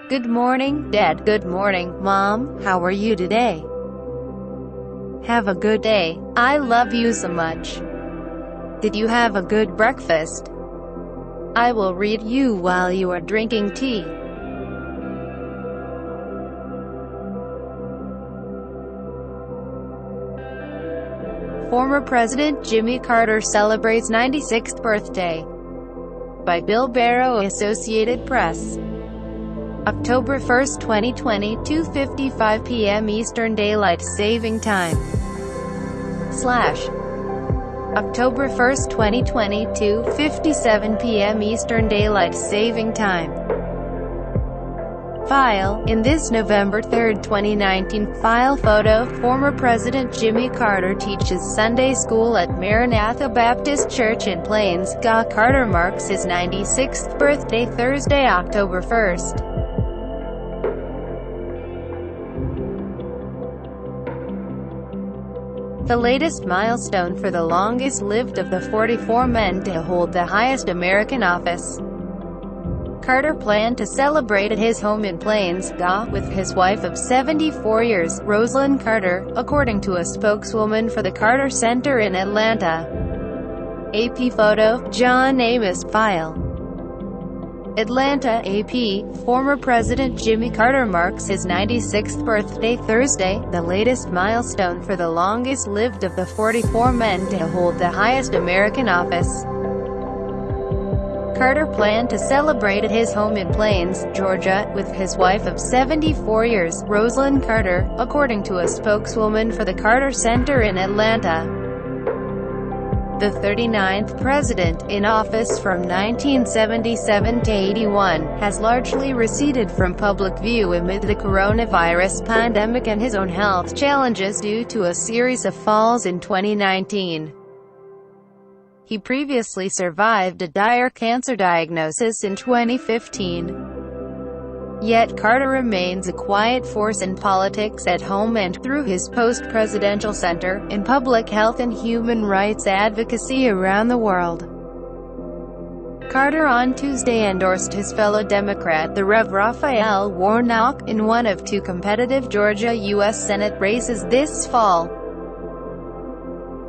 Good morning, Dad. Good morning, Mom. How are you today? Have a good day. I love you so much. Did you have a good breakfast? I will read you while you are drinking tea. Former President Jimmy Carter celebrates 96th birthday. By Bill Barrow, Associated Press. October 1, 2020, 2:55 p.m. Eastern Daylight Saving Time. October 1, 2020, 2:57 p.m. Eastern Daylight Saving Time. File. In this November 3, 2019 file photo, former President Jimmy Carter teaches Sunday school at Maranatha Baptist Church in Plains, GA. Carter marks his 96th birthday Thursday, October 1. The latest milestone for the longest-lived of the 44 men to hold the highest American office. Carter planned to celebrate at his home in Plains, GA, with his wife of 74 years, Rosalynn Carter, according to a spokeswoman for the Carter Center in Atlanta. AP photo, John Amos file. Atlanta, AP. Former President Jimmy Carter marks his 96th birthday Thursday, the latest milestone for the longest-lived of the 44 men to hold the highest American office. Carter planned to celebrate at his home in Plains, Georgia, with his wife of 74 years, Rosalynn Carter, according to a spokeswoman for the Carter Center in Atlanta. The 39th president, in office from 1977 to 81, has largely receded from public view amid the coronavirus pandemic and his own health challenges due to a series of falls in 2019. He previously survived a dire cancer diagnosis in 2015. Yet Carter remains a quiet force in politics at home and through his post-presidential center, in public health and human rights advocacy around the world. Carter on Tuesday endorsed his fellow Democrat, the Rev. Raphael Warnock, in one of two competitive Georgia U.S. Senate races this fall.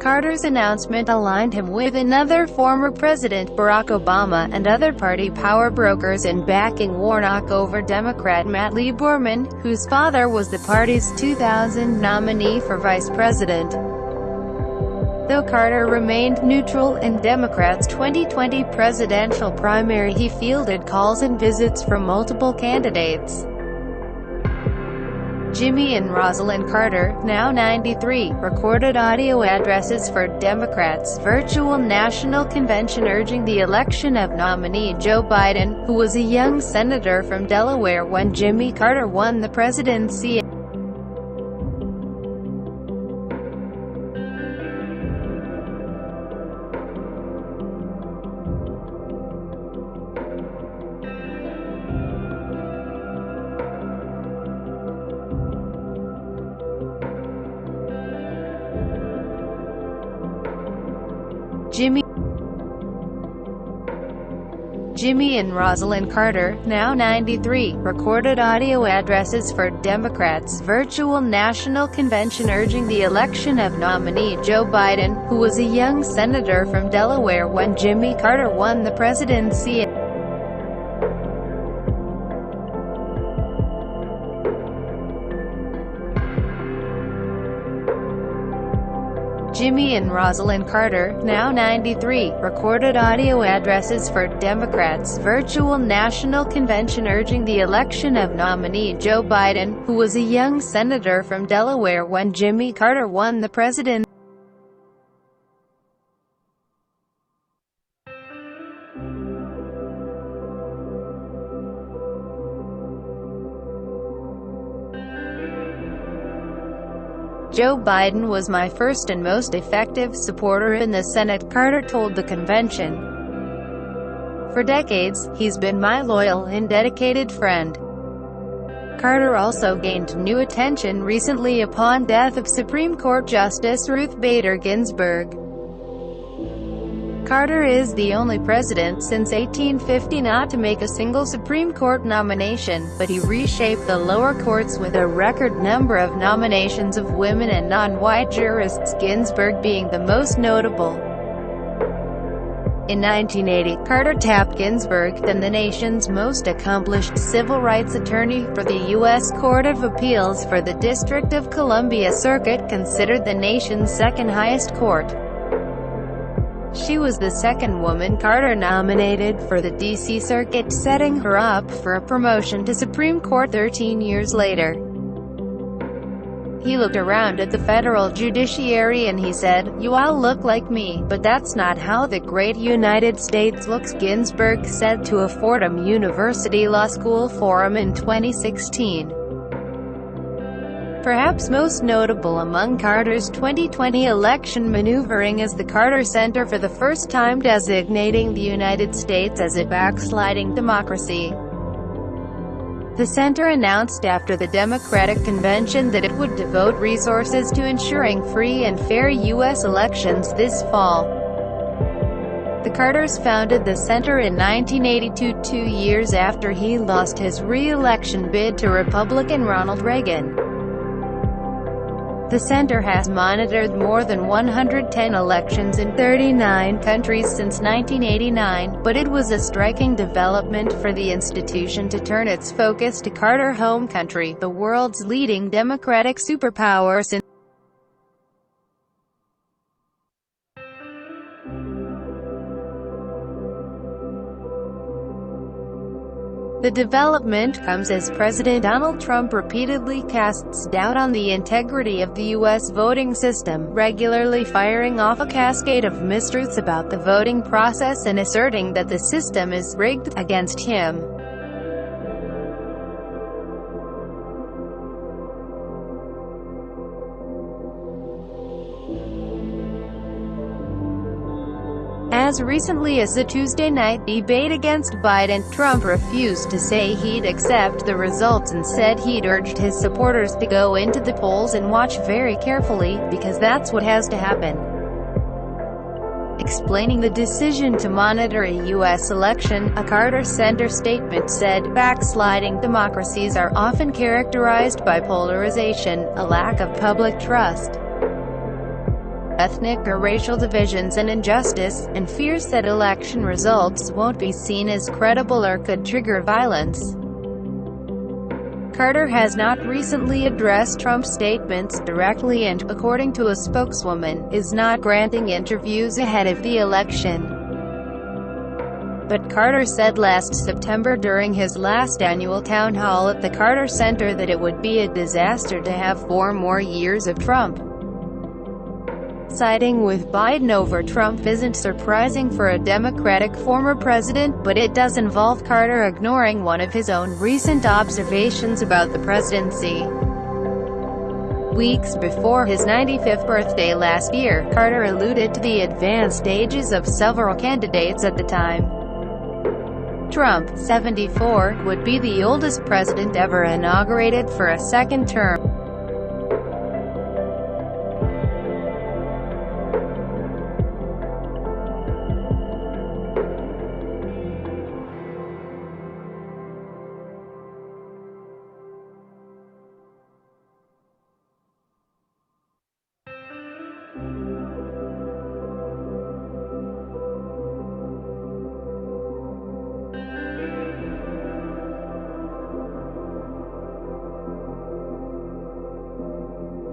Carter's announcement aligned him with another former president, Barack Obama, and other party power brokers in backing Warnock over Democrat Matt Lieberman, whose father was the party's 2000 nominee for vice president. Though Carter remained neutral in Democrats' 2020 presidential primary, he fielded calls and visits from multiple candidates. Jimmy and Rosalynn Carter, now 93, recorded audio addresses for Democrats' virtual national convention urging the election of nominee Joe Biden, who was a young senator from Delaware when Jimmy Carter won the presidency. Jimmy and Rosalynn Carter, now 93, recorded audio addresses for Democrats' virtual national convention urging the election of nominee Joe Biden, who was a young senator from Delaware when Jimmy Carter won the presidency. Jimmy and Rosalynn Carter, now 93, recorded audio addresses for Democrats' virtual national convention urging the election of nominee Joe Biden, who was a young senator from Delaware when Jimmy Carter won the presidency. Joe Biden was my first and most effective supporter in the Senate, Carter told the convention. For decades, he's been my loyal and dedicated friend. Carter also gained new attention recently upon death of Supreme Court Justice Ruth Bader Ginsburg. Carter is the only president since 1850 not to make a single Supreme Court nomination, but he reshaped the lower courts with a record number of nominations of women and non-white jurists, Ginsburg being the most notable. In 1980, Carter tapped Ginsburg, then the nation's most accomplished civil rights attorney, for the U.S. Court of Appeals for the District of Columbia Circuit, considered the nation's second highest court. She was the second woman Carter nominated for the D.C. Circuit, setting her up for a promotion to Supreme Court 13 years later. He looked around at the federal judiciary and he said, "You all look like me, but that's not how the great United States looks," Ginsburg said to a Fordham University Law School forum in 2016. Perhaps most notable among Carter's 2020 election maneuvering is the Carter Center for the first time designating the United States as a backsliding democracy. The center announced after the Democratic convention that it would devote resources to ensuring free and fair U.S. elections this fall. The Carters founded the center in 1982, 2 years after he lost his re-election bid to Republican Ronald Reagan. The center has monitored more than 110 elections in 39 countries since 1989, but it was a striking development for the institution to turn its focus to Carter home country, the world's leading democratic superpower since The development comes as President Donald Trump repeatedly casts doubt on the integrity of the U.S. voting system, regularly firing off a cascade of mistruths about the voting process and asserting that the system is rigged against him. As recently as the Tuesday night debate against Biden, Trump refused to say he'd accept the results and said he'd urged his supporters to go into the polls and watch very carefully, because that's what has to happen. Explaining the decision to monitor a U.S. election, a Carter Center statement said, "Backsliding democracies are often characterized by polarization, a lack of public trust, ethnic or racial divisions and injustice, and fears that election results won't be seen as credible or could trigger violence." Carter has not recently addressed Trump's statements directly and, according to a spokeswoman, is not granting interviews ahead of the election. But Carter said last September during his last annual town hall at the Carter Center that it would be a disaster to have 4 more years of Trump. Siding with Biden over Trump isn't surprising for a Democratic former president, but it does involve Carter ignoring one of his own recent observations about the presidency. Weeks before his 95th birthday last year, Carter alluded to the advanced ages of several candidates at the time. Trump, 74, would be the oldest president ever inaugurated for a second term.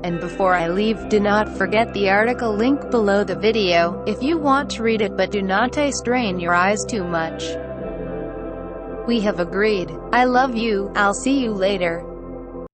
And before I leave, do not forget the article link below the video, if you want to read it, but do not strain your eyes too much. We have agreed. I love you. I'll see you later.